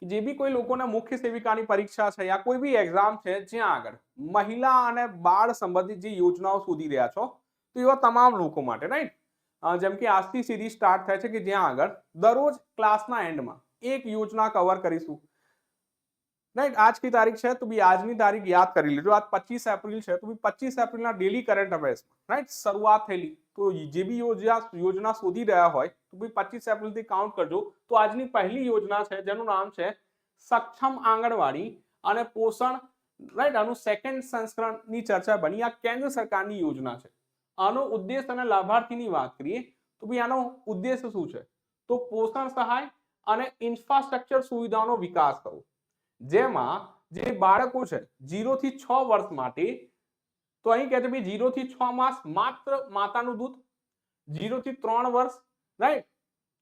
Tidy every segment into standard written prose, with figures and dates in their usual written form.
કે જે બી કોઈ લોકોને મુખ્ય સેવિકાની પરીક્ષા છે યા કોઈ બી એક્ઝામ છે જ્યાં આગળ મહિલા અને બાળ સંબંધિત જે યોજનાઓ શોધી રહ્યા છો તો એવા તમામ લોકો માટે રાઈટ જેમ કે આજથી સિરીઝ સ્ટાર્ટ થાય છે કે જ્યાં આગળ દરરોજ ક્લાસના એન્ડમાં એક યોजना કવર કરીશું राइट आज की तारीख है तो भी आज की तारीख याद कर लीजिए आज 25 एप्रिल है तो भी 25 एप्रिल ना डेली करंट अफेयर्स राइट शुरुआत थी तो जे भी योजना शोधी रहा हो तो भी 25 एप्रिल थी काउंट करजो तो आज की पहली योजना है जेनु नाम है सक्षम आंगणवाड़ी અને પોષણ રાઈટ આનું સેકન્ડ સંસ્કરણની ચર્ચા બની આ કેન્દ્ર સરકારની યોજના છે આનો ઉદ્દેશ અને લાભાર્થીની વાત કરીએ તો ભઈ આનો ઉદ્દેશ શું છે તો પોષણ સહાય અને ઇન્ફ્રાસ્ટ્રક્ચર સુવિધાઓનો વિકાસ કરવો જેમાં જે બાળકો છે 0 થી 6 વર્ષ માટે તો અહીં કહે છે ભાઈ 0 થી 6 માસ માત્ર માતાનું દૂધ 0 થી 3 વર્ષ રાઈટ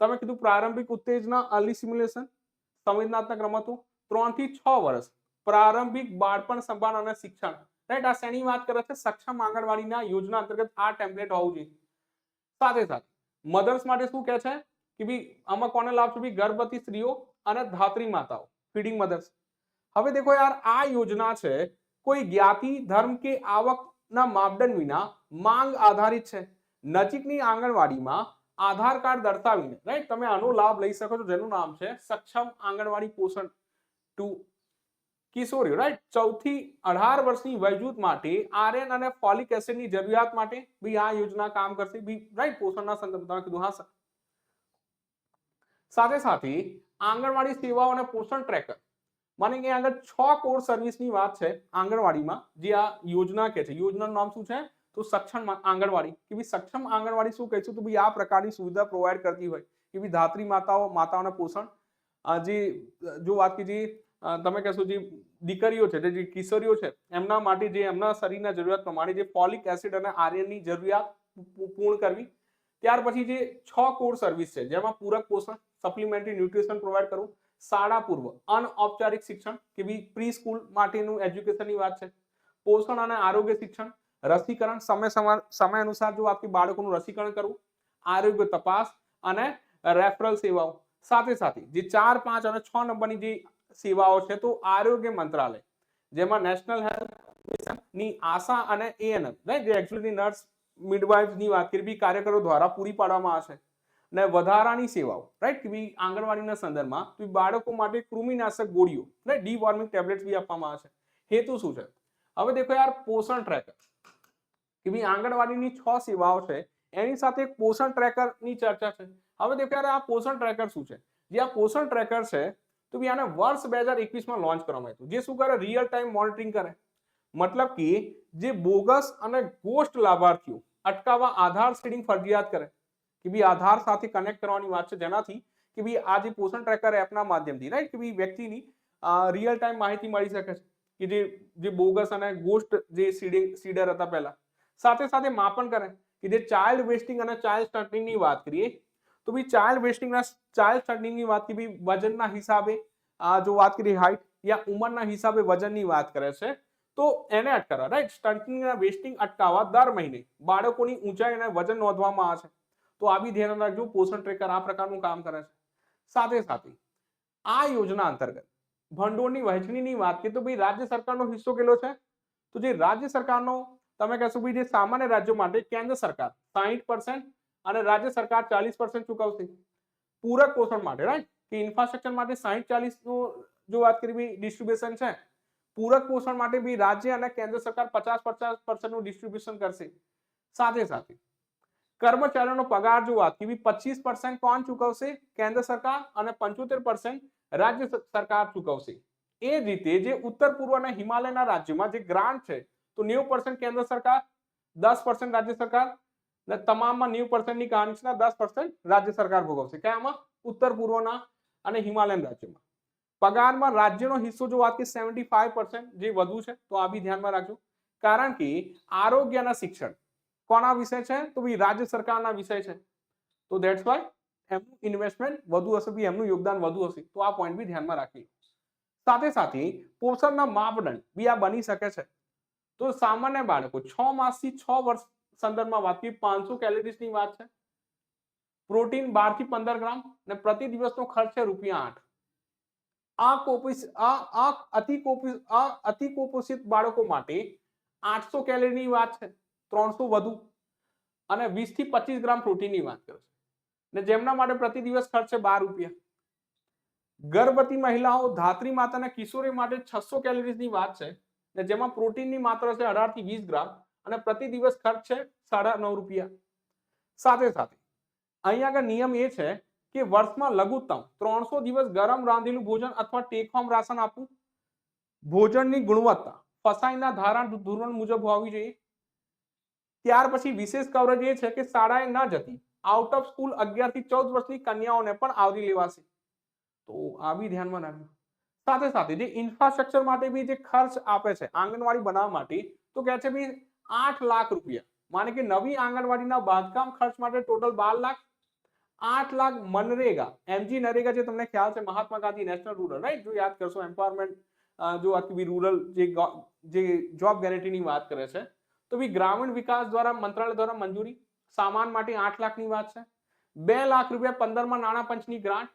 તમે કીધું પ્રારંભિક ઉત્તેજના અર્લી સ્ટિમ્યુલેશન સંવેદનાત્મક રમતો 3 થી 6 વર્ષ પ્રારંભિક બાળપણ સંભાળ અને શિક્ષણ રાઈટ આ શેની વાત કરે છે સક્ષમ આંગણવાડીના યોજના અંતર્ગત આ ટેમ્પલેટ હોવું જોઈએ સાથે સાથે મધર્સ માટે શું કહે છે કે ભાઈ આમાં કોને લાભ છે ભાઈ ગર્ભવતી સ્ત્રીઓ અને ધાત્રી માતાઓ ફીડિંગ મધર્સ હવે देखो यार આ યોજના છે કોઈ જ્ઞાતિ ધર્મ કે આવકના માપદંડ વિના માંગ આધારિત છે નજીકની આંગણવાડીમાં આધાર કાર્ડ દર્શાવીને રાઈટ તમે આનો લાભ લઈ શકો છો જેનું નામ છે સક્ષમ આંગણવાડી પોષણ 2 કિશોરીઓ રાઈટ 4 થી 18 વર્ષની વયજૂથ માટે આર્યન અને ફોલિક એસિડની જરૂરિયાત માટે ભઈ આ યોજના કામ કરશે ભઈ રાઈટ પોષણના સંદર્ભમાં કીધું હા સર સાથે સાથે આંગણવાડી સેવાઓ અને પોષણ ટ્રેકર माने कि अगर 6 कोर सर्विस की बात है आंगणवाड़ी में जे आ योजना के छे योजना नाम શું છે તો સક્ષમ આંગણવાડી કે ભઈ સક્ષમ આંગણવાડી શું કહે છે તો ભઈ આ પ્રકારની સુવિધા પ્રોવાઈડ કરતી હોય કે ભઈ ધાત્રી માતાઓને પોષણ જે જો વાત કીજી તમે કહેશો જે દીકરીઓ છે જે કિશોરીઓ છે એમના માટે જે એમના શરીરના જરૂરિયાત પ્રમાણે જે ફોલિક એસિડ અને આયર્નની જરૂરિયાત પૂર્ણ કરવી ત્યાર પછી જે 6 કોર સર્વિસ છે જેમાં પૂરક પોષણ સપ્લિમેન્ટરી ન્યુટ્રિશન પ્રોવાઈડ કરવું શાળા પૂર્વ અનૌપચારિક શિક્ષણ કે ભી પ્રી સ્કૂલ માટેનું એજ્યુકેશનની વાત છે પોષણ અને આરોગ્ય શિક્ષણ રસીકરણ સમય અનુસાર જો આપકી બાળકોનું રસીકરણ કરવું આરોગ્ય તપાસ અને રેફરલ સેવાઓ સાથે સાથે જે 4 5 અને 6 નંબરની જે સેવાઓ છે તો આરોગ્ય મંત્રાલય જેમાં નેશનલ હેલ્થ મિશનની આશા અને એએનએમ રાઈટ જે એક્ચ્યુઅલી નર્સ મિડવાઇફ્સની વાત કરી ભી કાર્યકરો દ્વારા પૂરી પાડવામાં આવશે ને વધારાની સેવાઓ રાઈટ કે ભઈ આંગણવાડીના સંદર્ભમાં તો બાળકો માટે કૃમિનાશક ગોળીઓ રાઈટ ડીવોર્મિંગ ટેબ્લેટ્સ भी આપવામાં આવે છે હેતુ શું છે હવે देखो यार પોષણ ટ્રેકર કે ભઈ આંગણવાડીની 6 સેવાઓ છે એની સાથે એક પોષણ ટ્રેકરની ચર્ચા છે હવે देखो यार આ પોષણ ટ્રેકર શું છે જે આ પોષણ ટ્રેકર છે તો ભઈ આને વર્ષ 2021 માં લોન્ચ કરવામાં આવ્યું જે શું કરે રિયલ ટાઈમ મોનિટરિંગ કરે मतलब કે જે બોગસ અને ગોસ્ટ લાભાર્થીઓ અટકાવવા આધાર સીડિંગ ફરજિયાત કરે કે ભઈ આધાર સાથે કનેક્ટ કરવાની વાત છે જેનાથી કે ભઈ આ જે પોષણ ટ્રેકર એપના માધ્યમથી રાઈટ કે ભઈ વ્યક્તિની રિયલ ટાઈમ માહિતી મળી શકે છે કે જે બોગસ અને ગોસ્ટ જે સીડર હતા પહેલા સાથે સાથે માપન કરે કે જે ચાઇલ્ડ વેસ્ટિંગ અને ચાઇલ્ડ સ્ટન્ટિંગની વાત કરીએ તો ભઈ ચાઇલ્ડ વેસ્ટિંગ અને ચાઇલ્ડ સ્ટન્ટિંગની વાત કે ભઈ વજનના હિસાબે જો વાત કરીએ હાઈટ યા ઉંમરના હિસાબે વજનની વાત કરે છે તો એને અટકાવવા રાઈટ સ્ટન્ટિંગ અને વેસ્ટિંગ અટકાવવા દર મહિને બાળકોની ઊંચાઈ અને વજન નોંધવામાં આવે છે तो आ भी ध्यान रखो पोषण ट्रेकर आ प्रकारનું કામ કરે છે સાથે સાથે આ યોજના અંતર્ગત ભંડોળની વહેંચણીની વાત કરીએ તો ભાઈ રાજ્ય સરકારનો હિસ્સો કેટલો છે તો જે રાજ્ય સરકારનો તમે કહેશો ભાઈ જે સામાન્ય રાજ્યો માટે કેન્દ્ર સરકાર 60% અને રાજ્ય સરકાર 40% ચૂકવશે પૂરક પોષણ માટે રાઈટ કે ઇન્ફ્રાસ્ટ્રક્ચર માટે 60-40 નો જો વાત કરી ભાઈ ડિસ્ટ્રીબ્યુશન છે પૂરક પોષણ માટે ભી રાજ્ય અને કેન્દ્ર સરકાર 50-50% નું ડિસ્ટ્રીબ્યુશન કરશે સાથે સાથે કર્મચારીઓનો પગાર જો વાત की 25% કોણ ચૂકવશે કેન્દ્ર સરકાર અને 75% રાજ્ય સરકાર ચૂકવશે એ જ રીતે જે ઉત્તર પૂર્વ અને હિમાલયના રાજ્યોમાં જે ગ્રાન્ટ છે તો 90% કેન્દ્ર સરકાર 10% રાજ્ય સરકાર અને તમામમાં 90% ની કહાનીના 10% રાજ્ય સરકાર ભોગવશે કયામાં ઉત્તર પૂર્વના અને હિમાલયન રાજ્યોમાં પગારમાં રાજ્યનો હિસ્સો જો વાત की 75% જે વધુ છે તો આ બી ધ્યાનમાં રાખજો કારણ કે આરોગ્ય અને શિક્ષણ કોના વિષય છે તો ભઈ રાજ્ય સરકારના વિષય છે તો ધેટ્સ વાય એમનું ઇન્વેસ્ટમેન્ટ વધુ હશે ભઈ એમનું યોગદાન વધુ હશે તો આ પોઈન્ટ ભી ધ્યાનમાં રાખીએ સાથે સાથે પોષણના માપદંડ ભી આ બની શકે છે તો સામાન્ય બાળકો 6 માસથી 6 વર્ષ સંદર્ભમાં વાત કરીએ 500 કેલરીઝની વાત છે પ્રોટીન 12 થી 15 ગ્રામ અને પ્રતિ દિવસનો ખર્ચ છે ₹8 અતિ કુપોષિત બાળકો માટે 800 કેલરીની વાત છે, 300 વધુ, અને 20 થી 25 ગ્રામ પ્રોટીનની વાત કરે છે ને જેમના માટે પ્રતિ દિવસ ખર્ચ છે 12 રૂપિયા. ગર્ભવતી મહિલાઓ, ધાત્રી માતા અને કિશોરી માટે 600 કેલરીની વાત છે ને જેમાં પ્રોટીનની માત્રા છે 18 થી 20 ગ્રામ અને પ્રતિ દિવસ ખર્ચ છે 9.5 રૂપિયા. સાથે સાથે અહીંયા આગળ નિયમ એ છે કે વર્ષમાં લઘુત્તમ 300 દિવસ ગરમ રાંધેલું ભોજન અથવા ટેક હોમ રાશન આપવું. ભોજનની ગુણવત્તા ફસાઈના ધારણ ધોરણ મુજબ હોવી જોઈએ. ત્યાર પછી વિશેષ કવરેજ એ છે કે શાળાએ ન જતી આઉટ ઓફ સ્કૂલ 11 થી 14 વર્ષની કન્યાઓને પણ આવરી લેવાશે. તો આ બી ધ્યાનમાં રાખજો. સાથે સાથે જે ઇન્ફ્રાસ્ટ્રક્ચર માટે બી જે ખર્ચ આપે છે આંગણવાડી બનાવવા માટે, તો કહે છે ભાઈ 8 લાખ રૂપિયા, માને કે નવી આંગણવાડીના બાંધકામ ખર્ચ માટે ટોટલ 12 લાખ, 8 લાખ મનરેગા, એમજી નરેગા જે તમને ખ્યાલ છે Mahatma Gandhi national rural, right, જો યાદ કરશો એમ્પાવરમેન્ટ, જો આખી રૂરલ જે જોબ ગેરંટીની વાત કરે છે, તો બી ગ્રામીણ વિકાસ દ્વારા મંત્રાલય દ્વારા મંજૂરી, સામાન માટે 8 લાખની વાત છે. 2 લાખ રૂપિયા 15માં નાણાં પંચની ગ્રાન્ટ,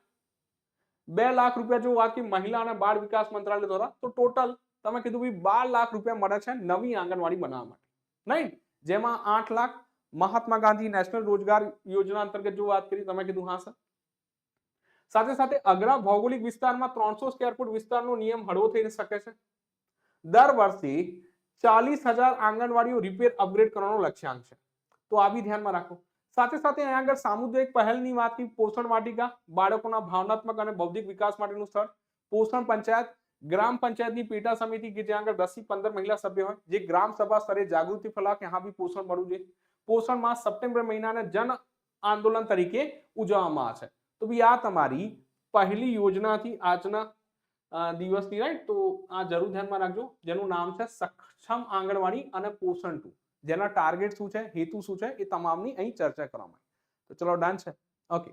2 લાખ રૂપિયા જો વાત કરી મહિલા અને બાળ વિકાસ મંત્રાલય દ્વારા, તો ટોટલ તમે કીધું ભાઈ 12 લાખ રૂપિયા મળે છે નવી આંગણવાડી બનાવવા માટે, રાઈટ, જેમાં 8 લાખ મહાત્મા ગાંધી નેશનલ રોજગાર યોજના અંતર્ગત જો વાત કરી તમે કીધું હા સર. સાથે સાથે અઘરા ભૌગોલિક વિસ્તારમાં 300 સ્ક્વેર ફૂટ વિસ્તારનો નિયમ હળવો થઈ શકે છે. દર વર્ષે 40,000 આંગણવાડીઓ રિપેર અપગ્રેડ કરવાનો લક્ષ્યાંક છે, તો આ બી ધ્યાનમાં રાખો. સાથે સાથે અહીંયા આગળ સામુદાયિક પહેલની વાત કરી, પોષણ વાટિકા, બાળકોના ભાવનાત્મક અને બૌદ્ધિક વિકાસ માટેનું સ્થળ, પોષણ પંચાયત, ગ્રામ પંચાયતની પેટા સમિતિ કે જ્યાં આગળ 10 થી 15 મહિલા સભ્ય હોય, જે ગ્રામ સભા સ્તરે જાગૃતિ ફેલાવે કે હા બી પોષણ મળવું જોઈએ. પોષણ માસ સપ્ટેમ્બર મહિનાને જન આંદોલન તરીકે ઉજવવામાં આવે છે. તો બી આ તમારી પહેલી યોજનાથી આજના દિવસની, રાઈટ, તો આ જરૂર ધ્યાનમાં રાખજો, જેનું નામ છે સક્ષમ આંગણવાડી અને પોષણ 2, જેના ટાર્ગેટ શું છે, હેતુ શું છે, એ તમામની અહીં ચર્ચા કરવામાં આવી. તો ચલો ડન છે. ઓકે.